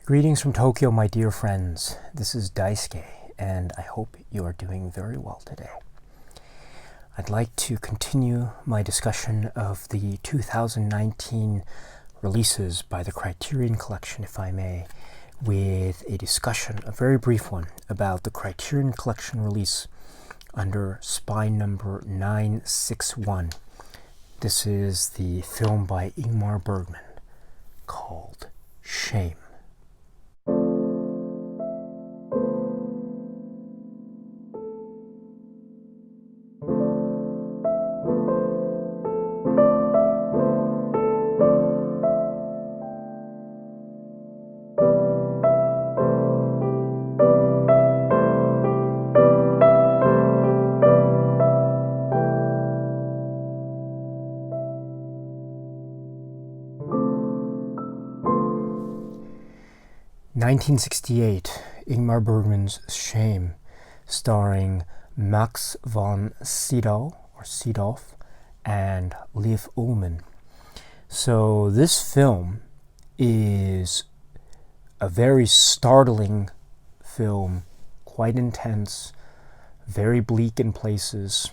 Greetings from Tokyo, my dear friends. This is Daisuke, and I hope you are doing very well today. I'd like to continue my discussion of the 2019 releases by the Criterion Collection, if I may, with a discussion, a very brief one, about the Criterion Collection release under spine number 961. This is the film by Ingmar Bergman called Shame. 1968, Ingmar Bergman's Shame, starring Max von Sydow, and Liv Ullmann. So this film is a very startling film, quite intense, very bleak in places.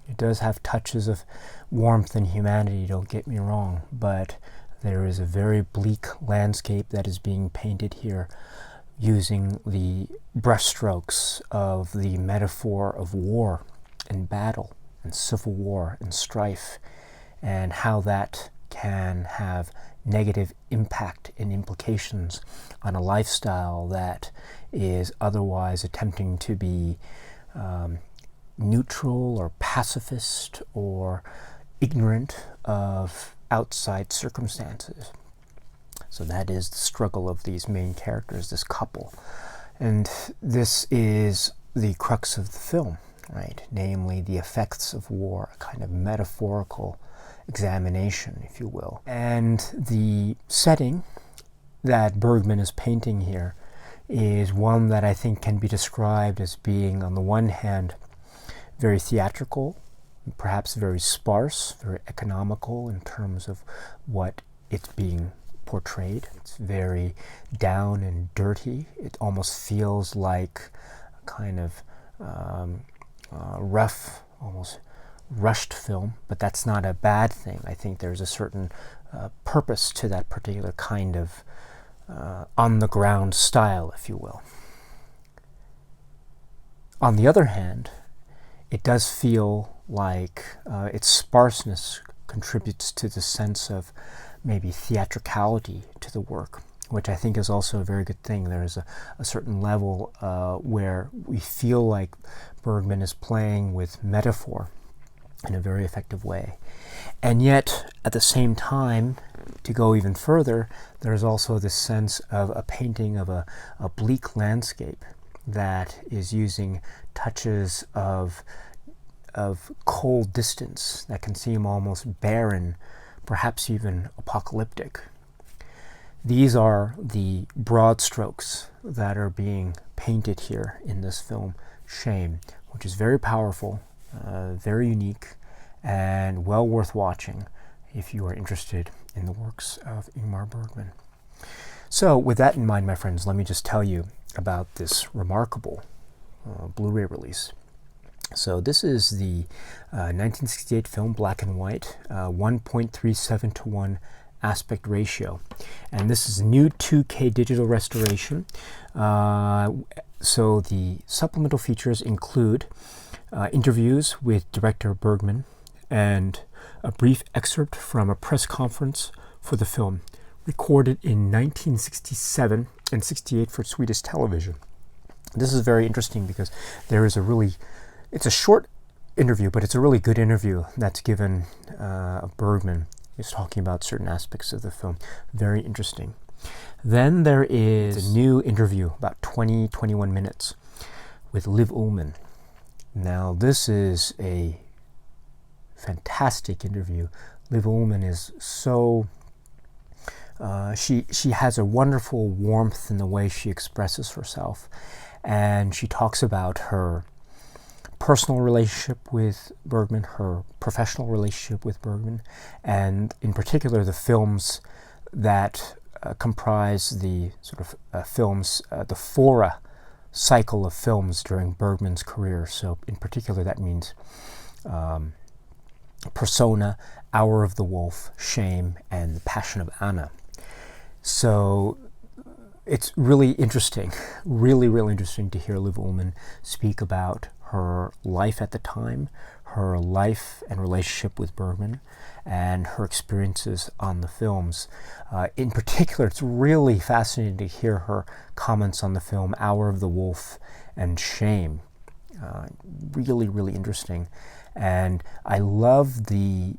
It does have touches of warmth and humanity, don't get me wrong, but there is a very bleak landscape that is being painted here using the brushstrokes of the metaphor of war and battle and civil war and strife, and how that can have negative impact and implications on a lifestyle that is otherwise attempting to be neutral or pacifist or ignorant of outside circumstances. So that is the struggle of these main characters, this couple. And this is the crux of the film, right? Namely, the effects of war, a kind of metaphorical examination, if you will. And the setting that Bergman is painting here is one that I think can be described as being, on the one hand, very theatrical, perhaps very sparse, very economical in terms of what it's being portrayed. It's very down and dirty. It almost feels like a kind of rough, almost rushed film, but that's not a bad thing. I think there's a certain purpose to that particular kind of on-the-ground style, if you will. On the other hand, it does feel like its sparseness contributes to the sense of maybe theatricality to the work, which I think is also a very good thing. There's a certain level where we feel like Bergman is playing with metaphor in a very effective way. And yet, at the same time, to go even further, there's also this sense of a painting of a bleak landscape that is using touches of cold distance that can seem almost barren, perhaps even apocalyptic. These are the broad strokes that are being painted here in this film, Shame, which is very powerful, very unique, and well worth watching if you are interested in the works of Ingmar Bergman. So with that in mind, my friends, let me just tell you about this remarkable Blu-ray release. So this is the 1968 film, black and white, 1.37 to 1 aspect ratio. And this is a new 2K digital restoration. So the supplemental features include interviews with director Bergman and a brief excerpt from a press conference for the film, recorded in 1967 and 68 for Swedish television. This is very interesting because there is it's a short interview, but it's a really good interview that's given of Bergman. He's talking about certain aspects of the film. Very interesting. Then there is a new interview, about 21 minutes, with Liv Ullmann. Now, this is a fantastic interview. Liv Ullmann is so... she has a wonderful warmth in the way she expresses herself. And she talks about her personal relationship with Bergman, her professional relationship with Bergman, and in particular the films that comprise the sort of films, the fora cycle of films during Bergman's career. So in particular, that means Persona, Hour of the Wolf, Shame, and The Passion of Anna. So it's really interesting, really interesting to hear Liv Ullmann speak about her life at the time, her life and relationship with Bergman, and her experiences on the films. In particular, it's really fascinating to hear her comments on the film Hour of the Wolf and Shame. Really interesting. And I love the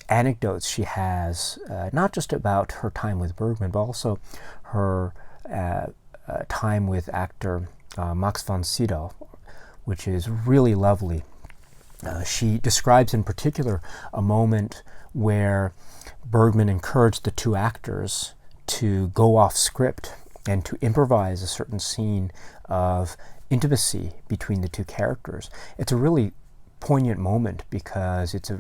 anecdotes she has, not just about her time with Bergman, but also her time with actor Max von Sydow, which is really lovely. She describes in particular a moment where Bergman encouraged the two actors to go off script and to improvise a certain scene of intimacy between the two characters. It's a really poignant moment because it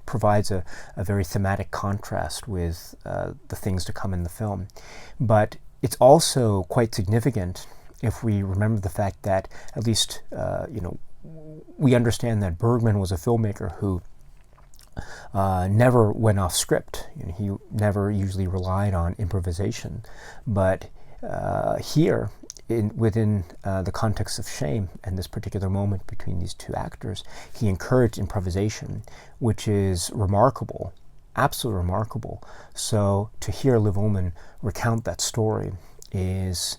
provides a very thematic contrast with the things to come in the film. But it's also quite significant if we remember the fact that, at least we understand that Bergman was a filmmaker who never went off script. He never usually relied on improvisation. But here, within the context of Shame and this particular moment between these two actors, he encouraged improvisation, which is remarkable, absolutely remarkable. So to hear Liv Ullmann recount that story is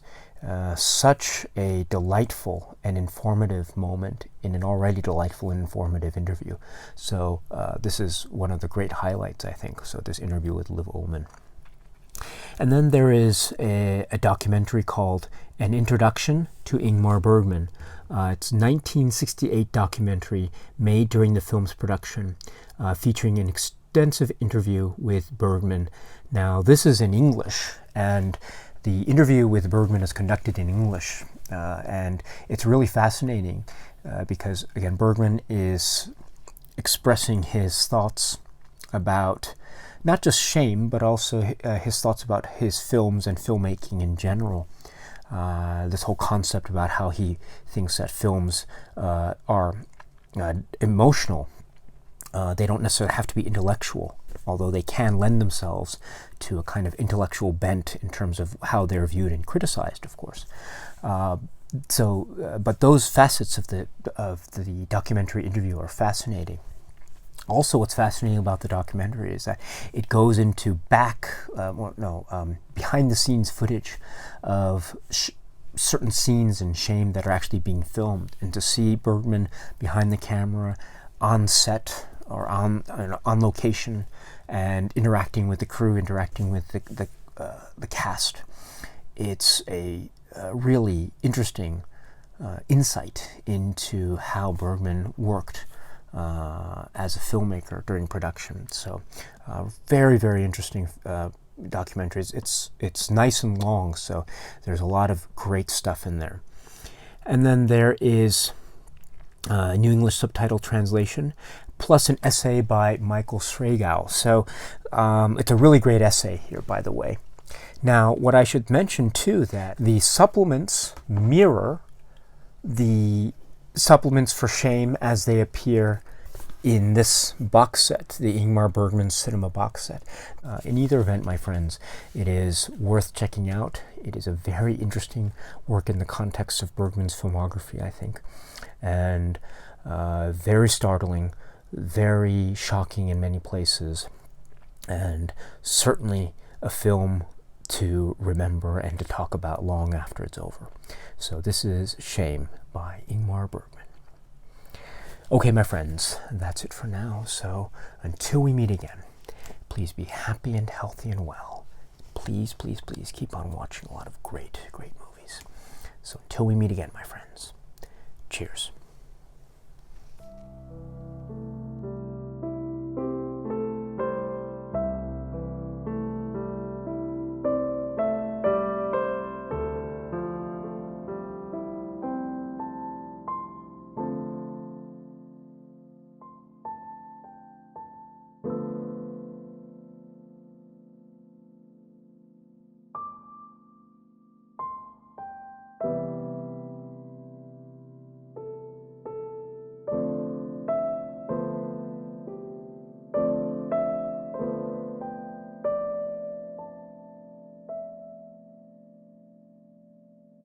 such a delightful and informative moment in an already delightful and informative interview. So this is one of the great highlights, I think, so this interview with Liv Ullmann. And then there is a documentary called An Introduction to Ingmar Bergman. It's a 1968 documentary made during the film's production, featuring an extensive interview with Bergman. Now, this is in English, and the interview with Bergman is conducted in English, and it's really fascinating because, again, Bergman is expressing his thoughts about not just Shame, but also his thoughts about his films and filmmaking in general. This whole concept about how he thinks that films are emotional. They don't necessarily have to be intellectual, although they can lend themselves to a kind of intellectual bent in terms of how they're viewed and criticized, of course. But those facets of the documentary interview are fascinating. Also, what's fascinating about the documentary is that it goes into behind-the-scenes footage of certain scenes in Shame that are actually being filmed, and to see Bergman behind the camera, on set or on location, and interacting with the crew, interacting with the cast. It's a really interesting insight into how Bergman worked as a filmmaker during production. So very interesting documentary. It's nice and long, so there's a lot of great stuff in there. And then there is a New English subtitle translation, plus an essay by Michael Sragow. So it's a really great essay here, by the way. Now, what I should mention too, that the supplements mirror the supplements for Shame as they appear in this box set, the Ingmar Bergman Cinema box set. In either event, my friends, it is worth checking out. It is a very interesting work in the context of Bergman's filmography, I think, and very startling, very shocking in many places, and certainly a film to remember and to talk about long after it's over. So this is Shame by Ingmar Bergman. Okay, my friends, that's it for now. So until we meet again, please be happy and healthy and well. Please keep on watching a lot of great movies. So until we meet again, my friends, cheers.